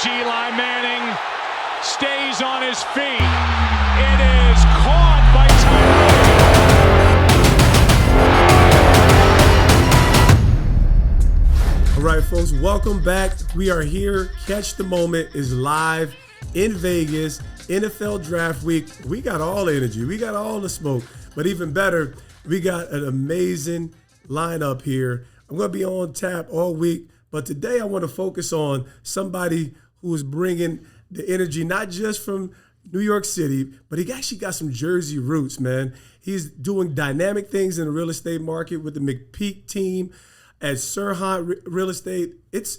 Eli Manning stays on his feet. It is caught by Tyree. All right, folks, welcome back. We are here. Catch the Moment is live in Vegas, NFL Draft Week. We got all the energy. We got all the smoke. But even better, we got an amazing lineup here. I'm going to be on tap all week. But today I want to focus on somebody who is bringing the energy, not just from New York City, but he actually got some Jersey roots, man. He's doing dynamic things in the real estate market with the McPeak Team at SERHANT Real Estate. It's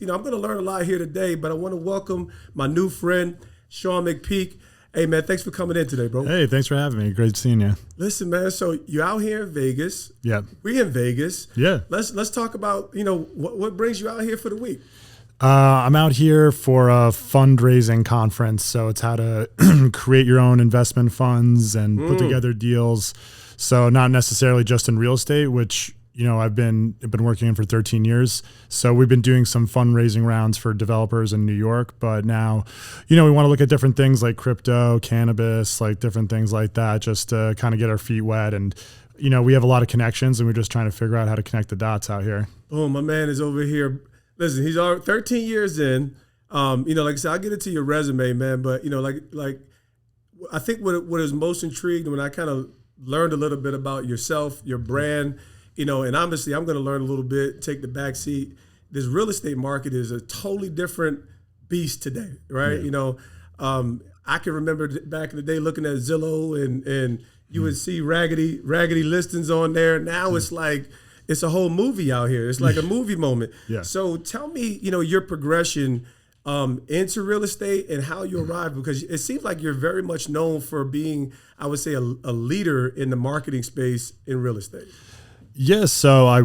I'm going to learn a lot here today, but I want to welcome my new friend, Sean McPeak. Hey, man, thanks for coming in today, bro. Hey, thanks for having me. Great seeing you. Listen, man, so you're out here in Vegas. Yeah. We in Vegas. Yeah. Let's talk about, what brings you out here for the week? I'm out here for a fundraising conference. So it's how to create your own investment funds and put together deals. So not necessarily just in real estate, which I've been working in for 13 years. So we've been doing some fundraising rounds for developers in New York, but now, we want to look at different things like crypto, cannabis, like different things like that, just to kind of get our feet wet. And, we have a lot of connections and we're just trying to figure out how to connect the dots out here. Oh, my man is over here. Listen, he's 13 years in. Like I said, I'll get into your resume, man. But, I think what is most intrigued when I kind of learned a little bit about yourself, your brand, and obviously I'm going to learn a little bit, take the back seat. This real estate market is a totally different beast today, right? Yeah. I can remember back in the day looking at Zillow and you would see raggedy listings on there. Now it's like, it's a whole movie out here. It's like a movie moment. Yeah. So tell me, your progression into real estate and how you arrived, because it seems like you're very much known for being, I would say, a leader in the marketing space in real estate. Yes. So I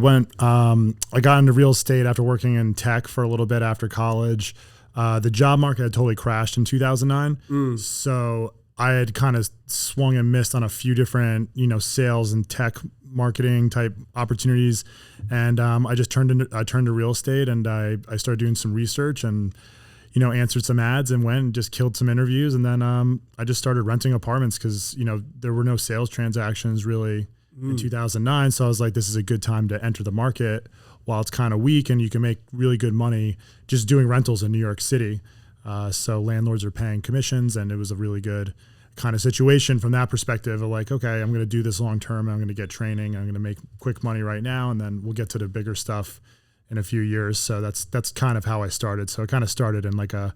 got into real estate after working in tech for a little bit after college. The job market had totally crashed in 2009. So I had kind of swung and missed on a few different, sales and tech marketing type opportunities. And I turned to real estate and I started doing some research and, answered some ads and went and just killed some interviews. And then I just started renting apartments because, there were no sales transactions really in 2009. So I was like, this is a good time to enter the market while it's kind of weak and you can make really good money just doing rentals in New York City. So landlords are paying commissions and it was a really good kind of situation from that perspective of like, okay, I'm going to do this long term. I'm going to get training. I'm going to make quick money right now. And then we'll get to the bigger stuff in a few years. So that's kind of how I started. So it kind of started in like a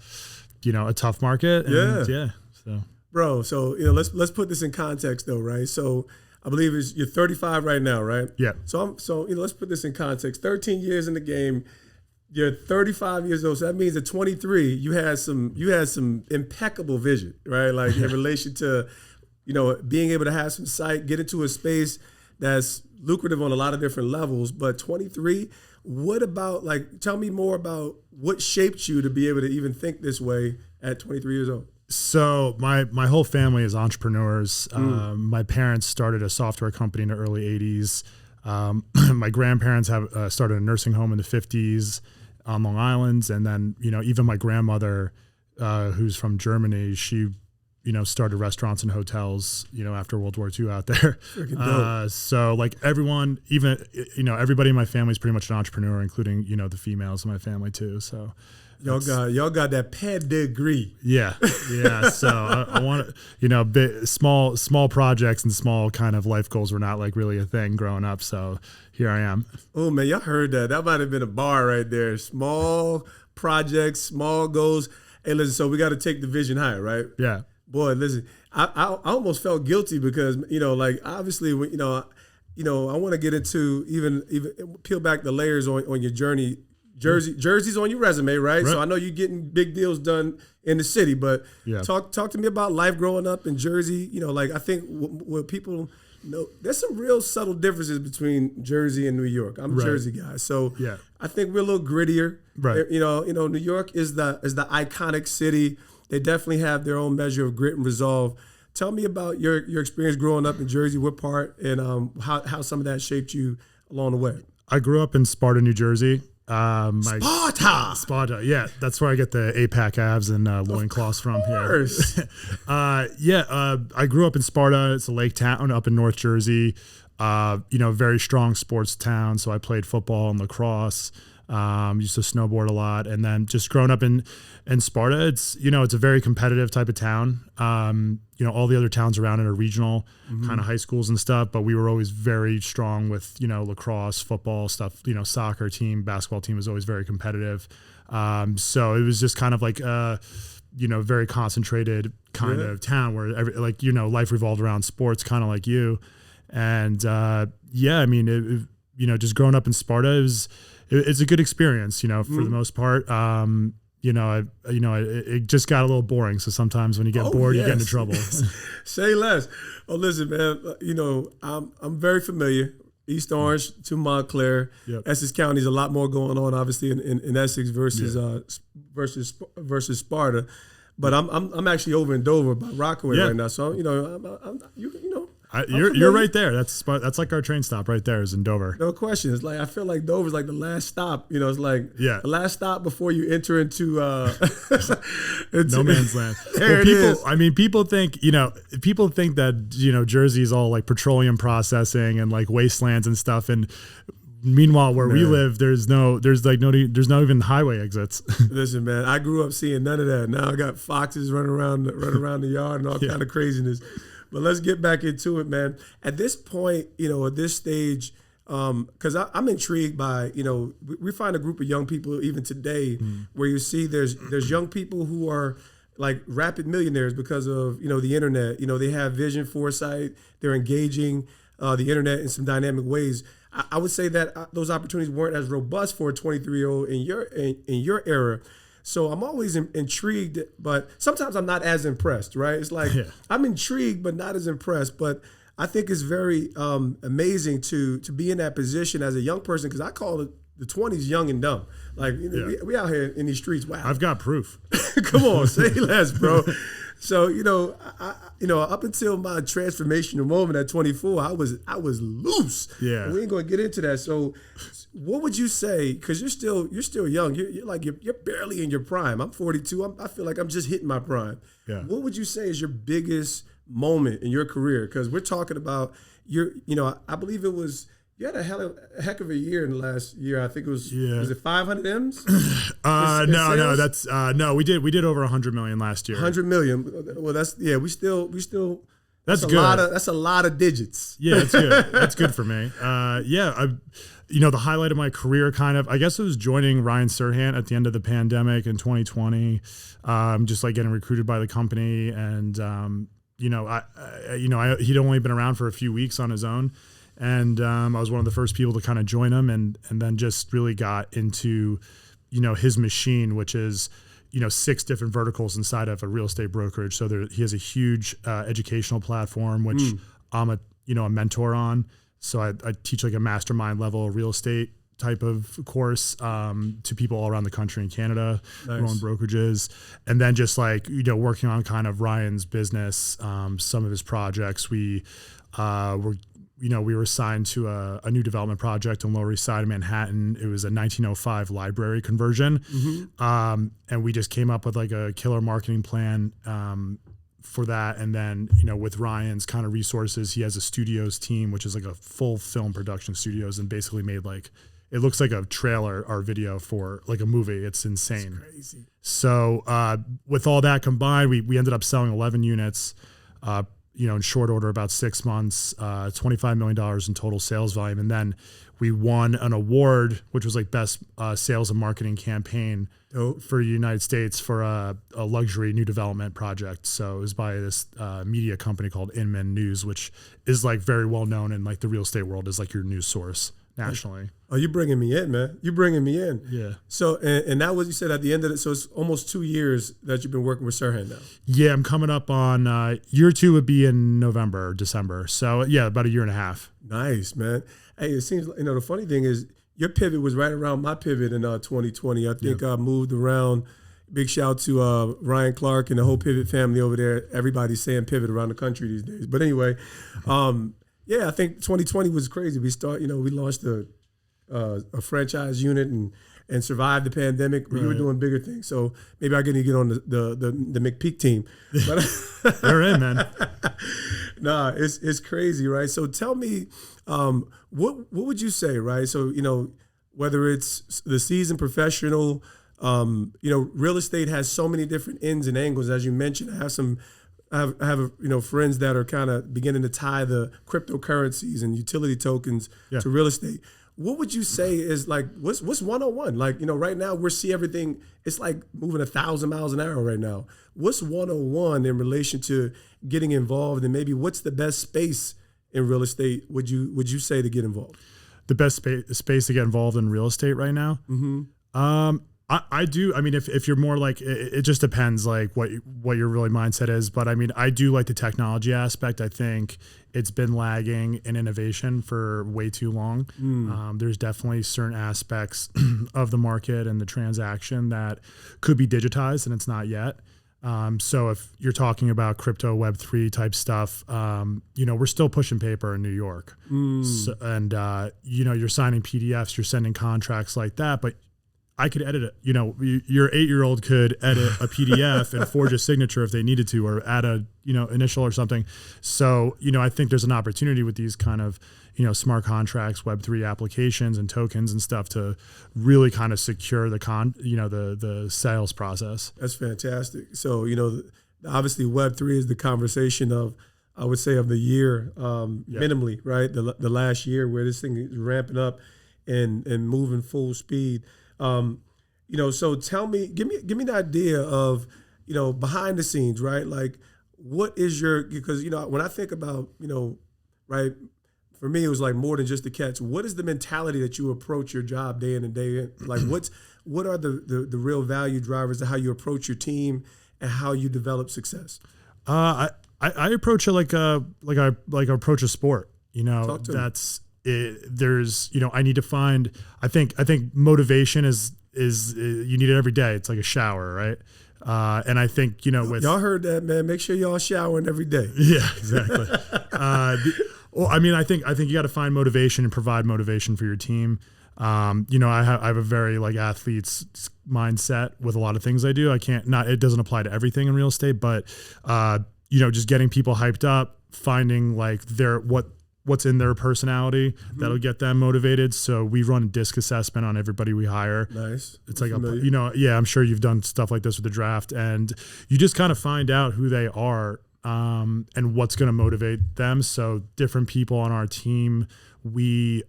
tough market. And yeah. So bro, so, let's put this in context though, right? So I believe you're 35 right now, right? Yeah. So let's put this in context. 13 years in the game, you're 35 years old. So that means at 23, you had some impeccable vision, right? Like in relation to, being able to have some sight, get into a space that's lucrative on a lot of different levels. But 23, what about, tell me more about what shaped you to be able to even think this way at 23 years old? So my whole family is entrepreneurs. My parents started a software company in the early 80s. My grandparents have started a nursing home in the 50s on Long Island. And then, even my grandmother, who's from Germany, she, started restaurants and hotels, after World War II out there. So like everyone, even, everybody in my family is pretty much an entrepreneur, including, the females in my family too. So y'all got that pedigree. Yeah. So I want to, small projects and small kind of life goals were not like really a thing growing up. So here I am. Oh man, y'all heard that? That might have been a bar right there. Small projects, small goals. Hey, listen. So we got to take the vision higher, right? Yeah. Boy, listen. I almost felt guilty because obviously I want to get into even peel back the layers on your journey. Jersey's on your resume, right? So I know you're getting big deals done in the city, but talk to me about life growing up in Jersey. I think what people know, there's some real subtle differences between Jersey and New York. I'm a Jersey guy, so I think we're a little grittier. Right. New York is the iconic city. They definitely have their own measure of grit and resolve. Tell me about your experience growing up in Jersey, what part, and how some of that shaped you along the way. I grew up in Sparta, New Jersey. Sparta. Yeah, that's where I get the 8-pack abs and loincloths from here. I grew up in Sparta. It's a lake town up in North Jersey. Very strong sports town. So I played football and lacrosse. Used to snowboard a lot, and then just growing up in Sparta, it's a very competitive type of town. All the other towns around it are regional kind of high schools and stuff, but we were always very strong with lacrosse, football stuff. Soccer team, basketball team was always very competitive. So it was just kind of like very concentrated kind of town where life revolved around sports, kind of like you. And just growing up in Sparta, it's a good experience, for the most part. It just got a little boring. So sometimes when you get bored, you get into trouble. Say less. Oh, listen, man, I'm very familiar. East Orange to Montclair. Yep. Essex County is a lot more going on, obviously, in Essex versus Sparta. But I'm actually over in Dover by Rockaway right now. So, you're right there. That's like our train stop right there is in Dover. No question. It's like I feel like Dover's like the last stop. It's like the last stop before you enter into no man's land. People think that Jersey is all like petroleum processing and like wastelands and stuff, and meanwhile where we live, there's no even highway exits. Listen, man, I grew up seeing none of that. Now I got foxes running around the yard and all kind of craziness. But let's get back into it, man. At this point, at this stage, because I'm intrigued by, we find a group of young people even today where you see there's young people who are like rapid millionaires because of, the internet. They have vision, foresight. They're engaging the internet in some dynamic ways. I would say that those opportunities weren't as robust for a 23-year-old in your era. So I'm always intrigued, but sometimes I'm not as impressed, right? It's like I'm intrigued, but not as impressed. But I think it's very amazing to be in that position as a young person, because I call it the 20s young and dumb. Like we out here in these streets. Wow, I've got proof. Come on, say less, bro. So up until my transformational moment at 24, I was loose. Yeah, we ain't gonna get into that. So, what would you say? Because you're still young. You're barely in your prime. I'm 42. I feel like I'm just hitting my prime. Yeah. What would you say is your biggest moment in your career? Because we're talking about I believe it was. You had a heck of a year in the last year. I think it was. Yeah. Was it 500 M's? No. That's no. We did over 100 million last year. 100 million. Well, we still. That's good. That's a lot of digits. Yeah, that's good. That's good for me. The highlight of my career, kind of, I guess, it was joining Ryan Serhant at the end of the pandemic in 2020. Just like getting recruited by the company, and he'd only been around for a few weeks on his own. And I was one of the first people to kind of join him, and then just really got into, his machine, which is, 6 different verticals inside of a real estate brokerage. So he has a huge educational platform, which I'm a mentor on. So I teach like a mastermind level real estate type of course to people all around the country in Canada who own brokerages. And then just like, working on kind of Ryan's business, some of his projects, we were assigned to a new development project on Lower East Side of Manhattan. It was a 1905 library conversion. And we just came up with like a killer marketing plan for that. And then, with Ryan's kind of resources, he has a studios team, which is like a full film production studios, and basically made like, it looks like a trailer or video for like a movie. It's insane. That's crazy. So with all that combined, we ended up selling 11 units, in short order, about 6 months, $25 million in total sales volume. And then we won an award, which was like best sales and marketing campaign for the United States for a luxury new development project. So it was by this media company called Inman News, which is like very well known in like the real estate world as like your news source nationally. Oh, you're bringing me in, man. You're bringing me in. Yeah. So, and that was, you said at the end of it, so it's almost 2 years that you've been working with SERHANT now. Yeah, I'm coming up on year 2 would be in November or December. So yeah, about a year and a half. Nice, man. Hey, it seems, the funny thing is your pivot was right around my pivot in 2020. I think I moved around. Big shout out to Ryan Clark and the whole Pivot family over there. Everybody's saying pivot around the country these days. But anyway, I think 2020 was crazy. We launched a franchise unit, and and survived the pandemic. Right. You were doing bigger things. So maybe I get to get on the McPeak team. But they're in, man. Nah, it's crazy, right? So tell me, what would you say, right? So, whether it's the seasoned professional, real estate has so many different ends and angles. As you mentioned, I have friends that are kind of beginning to tie the cryptocurrencies and utility tokens to real estate. What would you say is like, what's 101? Like, right now we see everything, it's like moving 1,000 miles an hour right now. What's 101 in relation to getting involved, and maybe what's the best space in real estate would you say to get involved? The best space to get involved in real estate right now? Mm-hmm. I do. I mean, if you're more like, it just depends like what your really mindset is. But I mean, I do like the technology aspect. I think it's been lagging in innovation for way too long. There's definitely certain aspects of the market and the transaction that could be digitized, and it's not yet. So if you're talking about crypto Web3 type stuff, we're still pushing paper in New York. So, and you're signing PDFs, you're sending contracts like that, but I could edit it. Your 8-year-old could edit a PDF and forge a signature if they needed to, or add a, initial or something. So, I think there's an opportunity with these kind of, smart contracts, Web3 applications and tokens and stuff to really kind of secure the sales process. That's fantastic. So, obviously Web3 is the conversation of, I would say, of the year, minimally, right? The last year where this thing is ramping up and moving full speed. So tell me, give me an idea of, behind the scenes, right? Like, what is because, when I think about, right, for me, it was like more than just the catch. What is the mentality that you approach your job day in and day in? Like, what are the real value drivers of how you approach your team and how you develop success? I approach it like I approach a sport, that's it. There's, I need to find, I think motivation is you need it every day. It's like a shower, right? And I think, with y'all heard that, man, make sure y'all showering every day. Yeah, exactly. I think you got to find motivation and provide motivation for your team. I have a very like athlete's mindset with a lot of things I do. It doesn't apply to everything in real estate, but, just getting people hyped up, finding like what's in their personality that'll get them motivated. So we run a disc assessment on everybody we hire. Nice. It's like, I'm sure you've done stuff like this with the draft, and you just kind of find out who they are, and what's going to motivate them. So different people on our team, we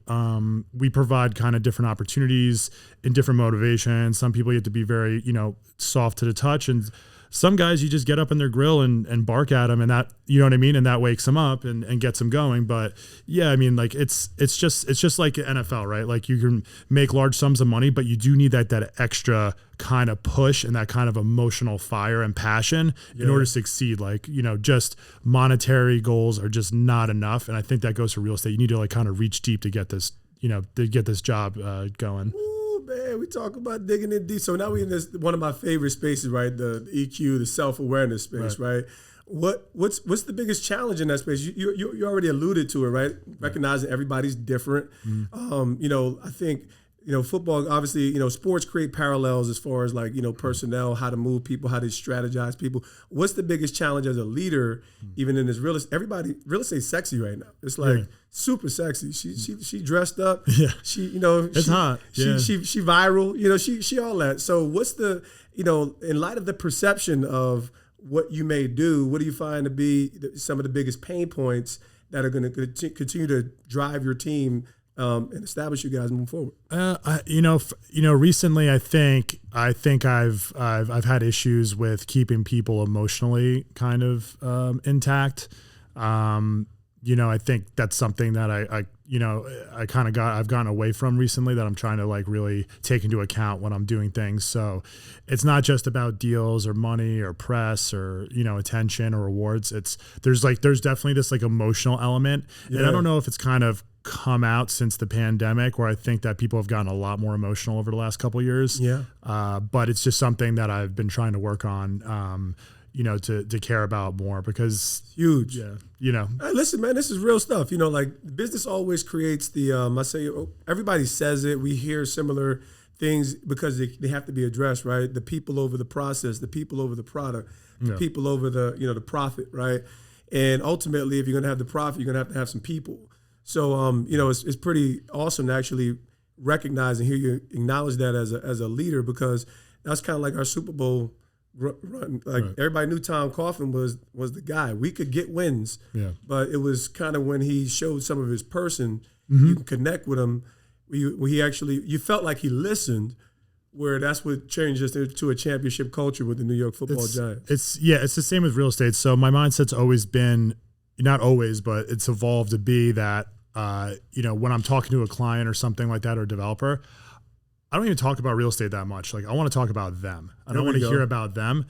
provide kind of different opportunities and different motivations. Some people you have to be very, soft to the touch, and some guys you just get up in their grill and bark at them, and that, you know what I mean? And that wakes them up and gets them going. But yeah, I mean, like it's just like NFL, right? Like you can make large sums of money, but you do need that extra kind of push and that kind of emotional fire and passion in order to succeed. Like, just monetary goals are just not enough. And I think that goes for real estate. You need to like kind of reach deep to get this, to get this job going. Man, we talk about digging in deep. So now we're in this one of my favorite spaces, right? The EQ, the self-awareness space, right? What's the biggest challenge in that space? You already alluded to it, right? Recognizing everybody's different. I think football, obviously, sports create parallels as far as like, personnel, how to move people, how to strategize people. What's the biggest challenge as a leader, even in this real estate? Real estate's sexy right now. It's like super sexy. She dressed up. Yeah. It's hot. Yeah. She viral. She all that. So what's the, in light of the perception of what you may do, what do you find to be some of the biggest pain points that are going to continue to drive your team and establish you guys moving forward? Recently, I think I've had issues with keeping people emotionally kind of intact. I think that's something that I've gotten away from recently, that I'm trying to like really take into account when I'm doing things. So it's not just about deals or money or press or, attention or rewards. There's definitely this like emotional element. Yeah. And I don't know if it's kind of come out since the pandemic, where I think that people have gotten a lot more emotional over the last couple of years. Yeah. But it's just something that I've been trying to work on, to care about more, because huge. Yeah. Hey, listen, man, this is real stuff. Like business always creates the, everybody says it. We hear similar things because they have to be addressed, right? The people over the process, the people over the product, the people over the, the profit, right? And ultimately, if you're going to have the profit, you're going to have some people. So, it's pretty awesome to actually recognize and hear you acknowledge that as a leader, because that's kind of like our Super Bowl run. Like everybody knew Tom Coughlin was the guy. We could get wins, but it was kind of when he showed some of his person, you can connect with him. You felt like he listened, where that's what changed us to a championship culture with the New York Football Giants. It's the same with real estate. So my mindset's always been, not always, but it's evolved to be that, when I'm talking to a client or something like that or a developer, I don't even talk about real estate that much. Like I want to talk about them. I don't want to hear about them.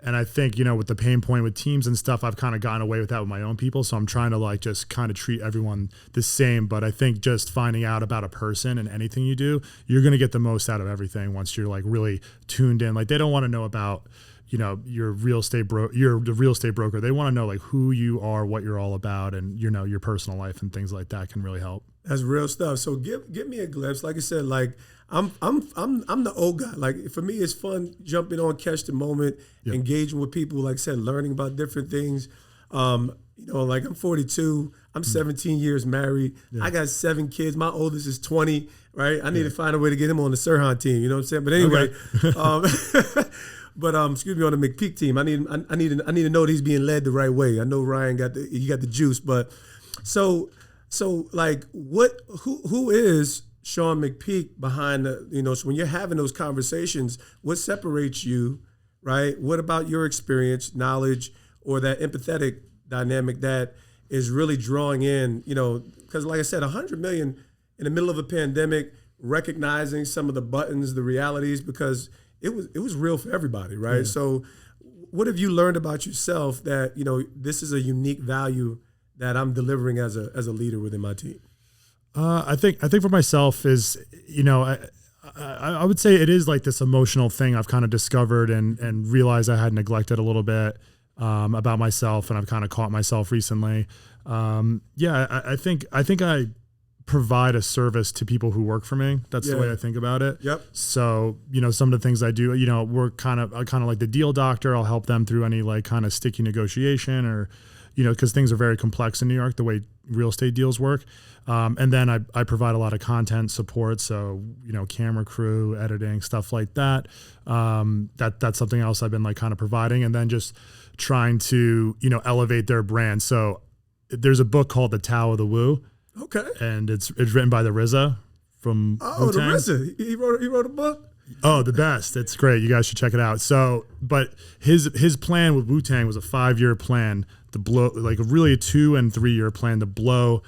And I think, with the pain point with teams and stuff, I've kind of gotten away with that with my own people. So I'm trying to like just kind of treat everyone the same. But I think just finding out about a person and anything you do, you're going to get the most out of everything once you're like really tuned in. Like they don't want to know about, your real estate you're the real estate broker. They want to know like who you are, what you're all about, and your personal life and things like that can really help. That's real stuff. So give me a glimpse. Like I said, like I'm the old guy. Like for me, it's fun jumping on, catch the moment, engaging with people. Like I said, learning about different things. Like I'm 42. I'm 17 years married. I got 7 kids. My oldest is 20. Right. I need to find a way to get him on the SERHANT team. You know what I'm saying? But anyway, excuse me, on the McPeak team, I need to know that he's being led the right way. I know Ryan got the juice, but so like who is Sean McPeak behind the, so when you're having those conversations, what separates you, right? What about your experience, knowledge, or that empathetic dynamic that is really drawing in, because like I said, 100 million in the middle of a pandemic, recognizing some of the buttons, the realities, because it was real for everybody, right? Yeah. So what have you learned about yourself that, this is a unique value that I'm delivering as a leader within my team? I think for myself is, I would say it is like this emotional thing I've kind of discovered and realized I had neglected a little bit about myself, and I've kind of caught myself recently. I think I provide a service to people who work for me. That's the way I think about it. Yep. So, some of the things I do, we're kind of like the deal doctor. I'll help them through any like kind of sticky negotiation or, because things are very complex in New York, the way real estate deals work. And then I provide a lot of content support. So, camera crew, editing, stuff like that. That's something else I've been like kind of providing, and then just trying to, elevate their brand. So there's a book called The Tao of the Woo. Okay. And it's written by the RZA from Wu-Tang. The RZA. He wrote a book? Oh, the best. It's great. You guys should check it out. So, but his plan with Wu-Tang was a 5-year plan to blow, like really a 2 and 3 year plan to blow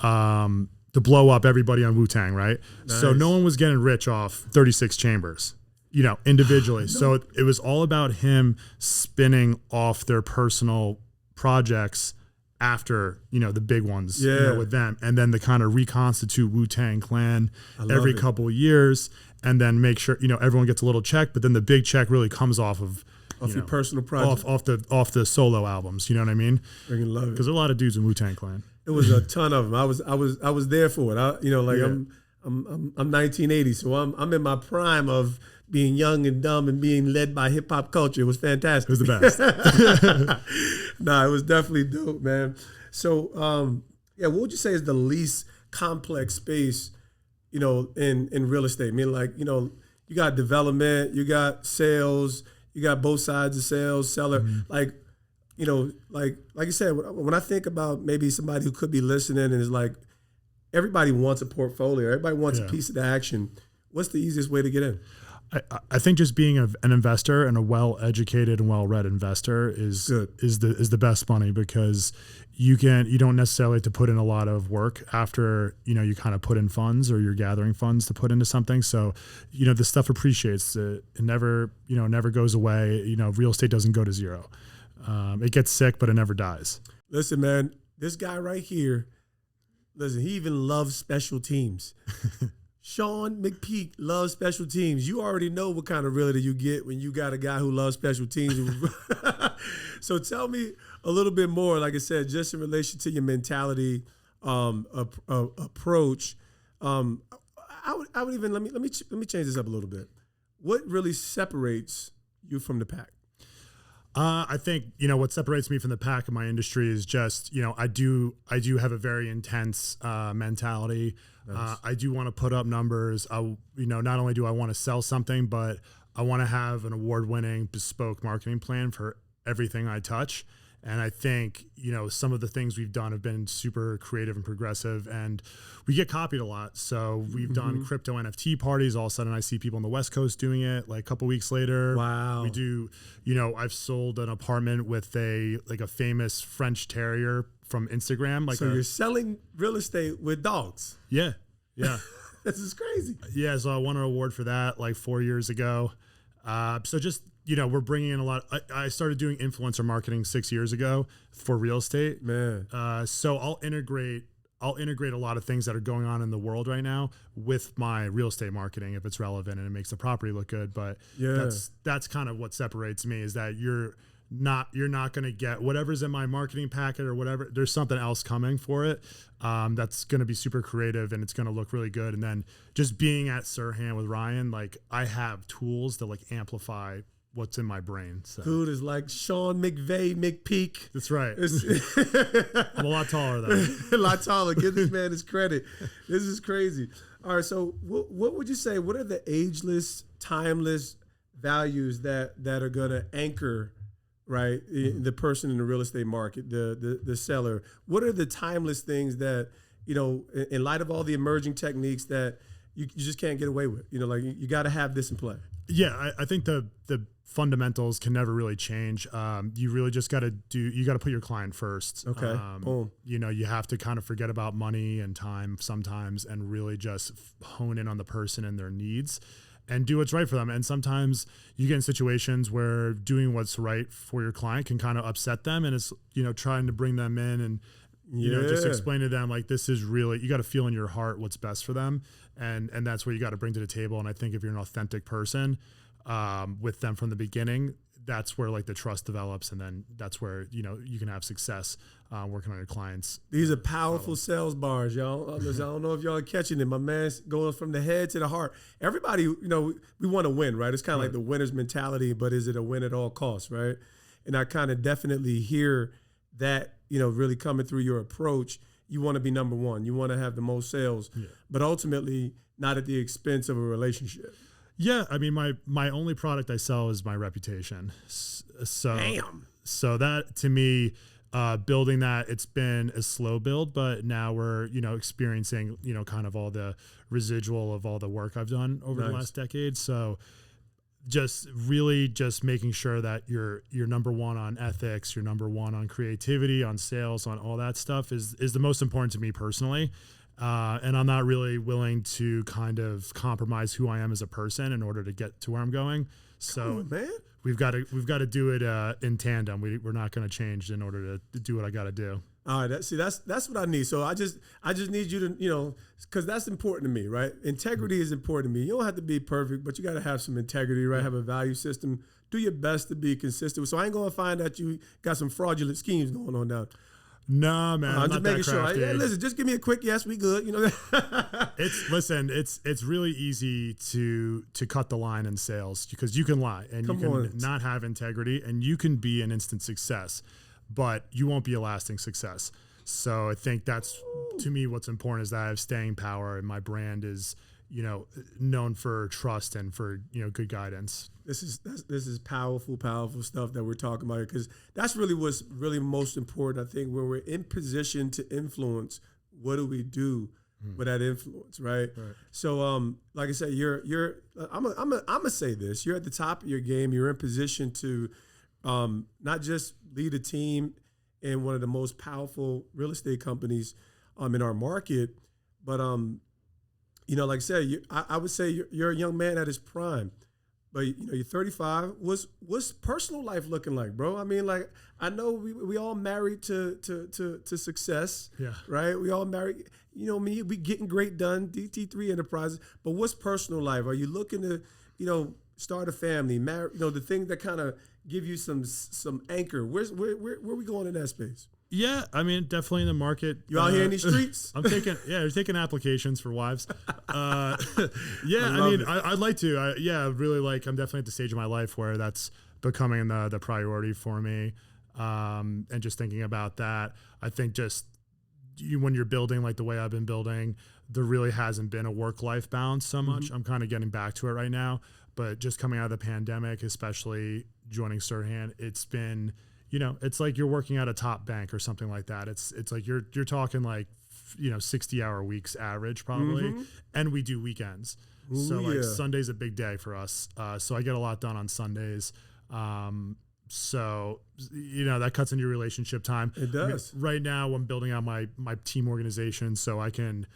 up everybody on Wu-Tang, right? Nice. So no one was getting rich off 36 chambers, individually. No. So it was all about him spinning off their personal projects after, the big ones, with them, and then to kind of reconstitute Wu-Tang Clan every couple of years, and then make sure, everyone gets a little check, but then the big check really comes off of your personal project, off the solo albums. You know what I mean? Freaking love it. Because there are a lot of dudes in Wu-Tang Clan. It was a ton of them. I was there for it. I'm 1980, so I'm in my prime of being young and dumb and being led by hip hop culture. It was fantastic. It was the best. It was definitely dope, man. So, what would you say is the least complex space, in real estate? I mean, like, you got development, you got sales, you got both sides of sales, seller. Mm-hmm. Like you said, when I think about maybe somebody who could be listening and is like, everybody wants a portfolio, everybody wants a piece of the action. What's the easiest way to get in? I think just being an investor and a well-educated and well-read investor is the best money, because you don't necessarily have to put in a lot of work after, you kind of put in funds or you're gathering funds to put into something. So, the stuff appreciates. It never goes away. Real estate doesn't go to zero. It gets sick, but it never dies. Listen, man, this guy right here, he even loves special teams. Sean McPeak loves special teams. You already know what kind of realtor you get when you got a guy who loves special teams. So tell me a little bit more, like I said, just in relation to your mentality, approach. I would even let me change this up a little bit. What really separates you from the pack? I think, what separates me from the pack in my industry is just, I do have a very intense mentality. Nice. I do want to put up numbers. Not only do I want to sell something, but I want to have an award-winning bespoke marketing plan for everything I touch. And I think, some of the things we've done have been super creative and progressive, and we get copied a lot. So we've done crypto NFT parties. All of a sudden I see people on the West Coast doing it like a couple weeks later. Wow. We do, I've sold an apartment with a famous French terrier from Instagram. So you're selling real estate with dogs. Yeah. Yeah. This is crazy. Yeah. So I won an award for that like 4 years ago. So just, we're bringing in a lot. I started doing influencer marketing 6 years ago for real estate. Man. So I'll integrate a lot of things that are going on in the world right now with my real estate marketing if it's relevant and it makes the property look good. But that's kind of what separates me, is that you're not going to get whatever's in my marketing packet or whatever. There's something else coming for it that's going to be super creative and it's going to look really good. And then just being at SERHANT with Ryan, like I have tools that like amplify what's in my brain. So. Dude is like Sean McVay, McPeak. That's right. I'm a lot taller though. A lot taller. Give this man his credit. This is crazy. All right. So what would you say? What are the ageless, timeless values that are going to anchor, right, the person in the real estate market, the seller? What are the timeless things that, in light of all the emerging techniques that you just can't get away with? Like you got to have this in play. Yeah, I think the fundamentals can never really change. You really just got to put your client first. Okay. Boom. You have to kind of forget about money and time sometimes and really just hone in on the person and their needs and do what's right for them. And sometimes you get in situations where doing what's right for your client can kind of upset them. And it's, trying to bring them in and, just explain to them like, this is really, you got to feel in your heart what's best for them. And that's what you got to bring to the table. And I think if you're an authentic person with them from the beginning, that's where like the trust develops. And then that's where, you can have success working on your clients. These are powerful sales bars, y'all. I don't know if y'all are catching it. My man's going from the head to the heart. Everybody, we want to win, right? It's kind of like the winner's mentality, but is it a win at all costs, right? And I kind of definitely hear that, really coming through your approach. You want to be number one. You want to have the most sales, but ultimately not at the expense of a relationship. Yeah, I mean, my only product I sell is my reputation. So, Damn. So that to me, building that, it's been a slow build, but now we're experiencing kind of all the residual of all the work I've done over the last decade. So just making sure that you're number one on ethics, you're number one on creativity, on sales, on all that stuff is the most important to me personally. And I'm not really willing to kind of compromise who I am as a person in order to get to where I'm going. So man, we've got to do it in tandem. We're not going to change in order to do what I got to do. All right, that's what I need. So I just need you to, because that's important to me, right? Integrity is important to me. You don't have to be perfect, but you got to have some integrity, right? Have a value system. Do your best to be consistent. So I ain't gonna find that you got some fraudulent schemes going on now. No, man. I'm just making sure. Hey, listen, just give me a quick yes, we good. It's really easy to cut the line in sales because you can lie and you can not have integrity and you can be an instant success, but you won't be a lasting success. So I think that's, to me, what's important is that I have staying power and my brand is, known for trust and for, good guidance. This is powerful stuff that we're talking about here, because that's really what's really most important. I think when we're in position to influence, what do we do with that influence, right? So, like I said, I'm gonna say this: you're at the top of your game. You're in position to not just lead a team in one of the most powerful real estate companies in our market, but like I said, I would say you're a young man at his prime. But you're 35. What's personal life looking like, bro? I mean, like, I know we all married to success, right? We all married. Me, we getting great done. DT3 Enterprises. But what's personal life? Are you looking to, start a family, marry? The thing that kind of give you some anchor. Where we going in that space? Yeah, I mean, definitely in the market. You out here in these streets? I'm taking applications for wives. I'd like to. I'm definitely at the stage of my life where that's becoming the priority for me. And just thinking about that, I think when you're building like the way I've been building, there really hasn't been a work-life balance so much. I'm kind of getting back to it right now, but just coming out of the pandemic, especially joining SERHANT, it's been, it's like you're working at a top bank or something like that. It's like you're talking like 60-hour weeks average probably, and we do weekends. So Sunday's a big day for us. So I get a lot done on Sundays. So that cuts into your relationship time. It does. Right now I'm building out my team organization so I can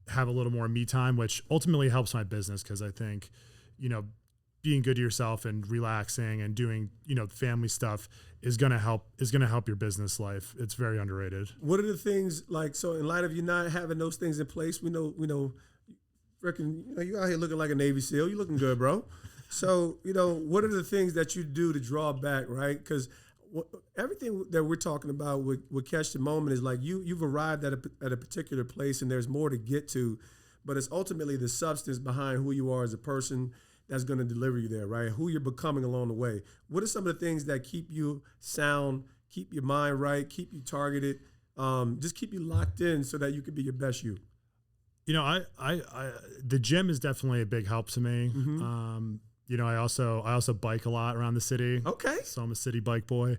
have a little more me time, which ultimately helps my business, because I think being good to yourself and relaxing and doing family stuff is gonna help your business life. It's very underrated. What are the things like, so in light of you not having those things in place, we know you out here looking like a Navy SEAL. You looking good, bro. So, what are the things that you do to draw back, right? Because everything that we're talking about with Catch the Moment is like you've arrived at a particular place, and there's more to get to, but it's ultimately the substance behind who you are as a person that's going to deliver you there, right? Who you're becoming along the way. What are some of the things that keep you sound, keep your mind right, keep you targeted, just keep you locked in so that you can be your best you? The gym is definitely a big help to me. I also bike a lot around the city. Okay. So I'm a city bike boy.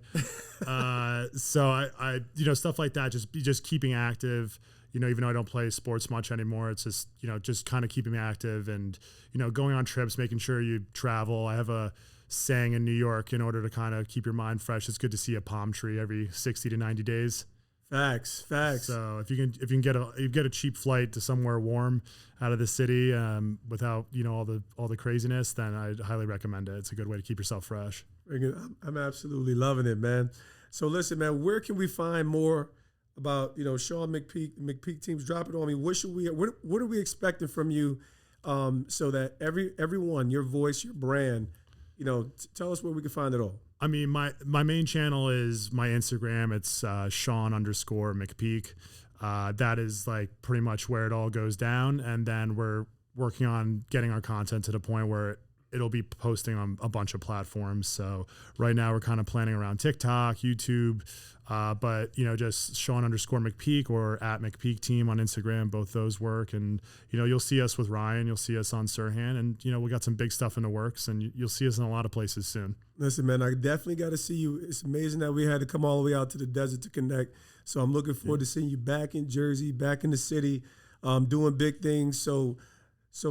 So I stuff like that, just keeping active, even though I don't play sports much anymore, it's just kind of keeping me active and, going on trips, making sure you travel. I have a saying in New York, in order to kind of keep your mind fresh, it's good to see a palm tree every 60 to 90 days. Facts. So if you can get a cheap flight to somewhere warm out of the city, without all the craziness, then I'd highly recommend it. It's a good way to keep yourself fresh. I'm absolutely loving it, man. So listen, man, where can we find more about Sean McPeak Teams? Drop it on me. What are we expecting from you, so that everyone, your voice, your brand, tell us where we can find it all. I mean, my main channel is my Instagram. It's Sean_McPeak. That is like pretty much where it all goes down. And then we're working on getting our content to the point where it'll be posting on a bunch of platforms. So right now we're kind of planning around TikTok, YouTube, but just Sean_McPeak or at McPeak Team on Instagram. Both those work. And, you'll see us with Ryan, you'll see us on SERHANT, and, we got some big stuff in the works, and you'll see us in a lot of places soon. Listen, man, I definitely got to see you. It's amazing that we had to come all the way out to the desert to connect. So I'm looking forward to seeing you back in Jersey, back in the city, doing big things. So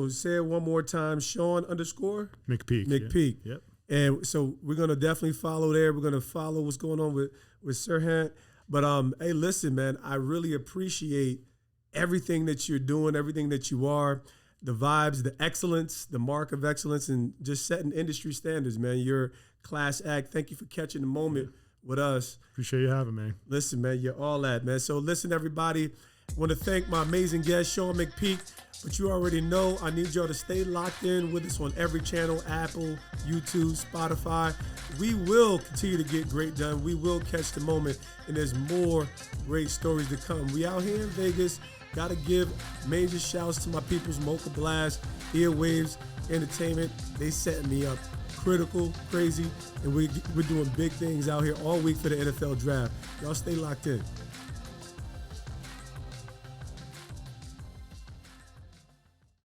say it one more time, Sean_McPeak. McPeak. Yep. And so we're going to definitely follow there. We're going to follow what's going on with SERHANT. But hey, listen, man, I really appreciate everything that you're doing, everything that you are, the vibes, the excellence, the mark of excellence, and just setting industry standards, man. You're class act. Thank you for catching the moment with us. Appreciate you having me. Listen, man, you're all that, man. So listen, everybody, I want to thank my amazing guest, Sean McPeak. But you already know, I need y'all to stay locked in with us on every channel, Apple, YouTube, Spotify. We will continue to get great done. We will catch the moment, and there's more great stories to come. We out here in Vegas. Got to give major shouts to my people's Mocha Blast, Earwaves Entertainment. They setting me up critical, crazy, and we're doing big things out here all week for the NFL draft. Y'all stay locked in.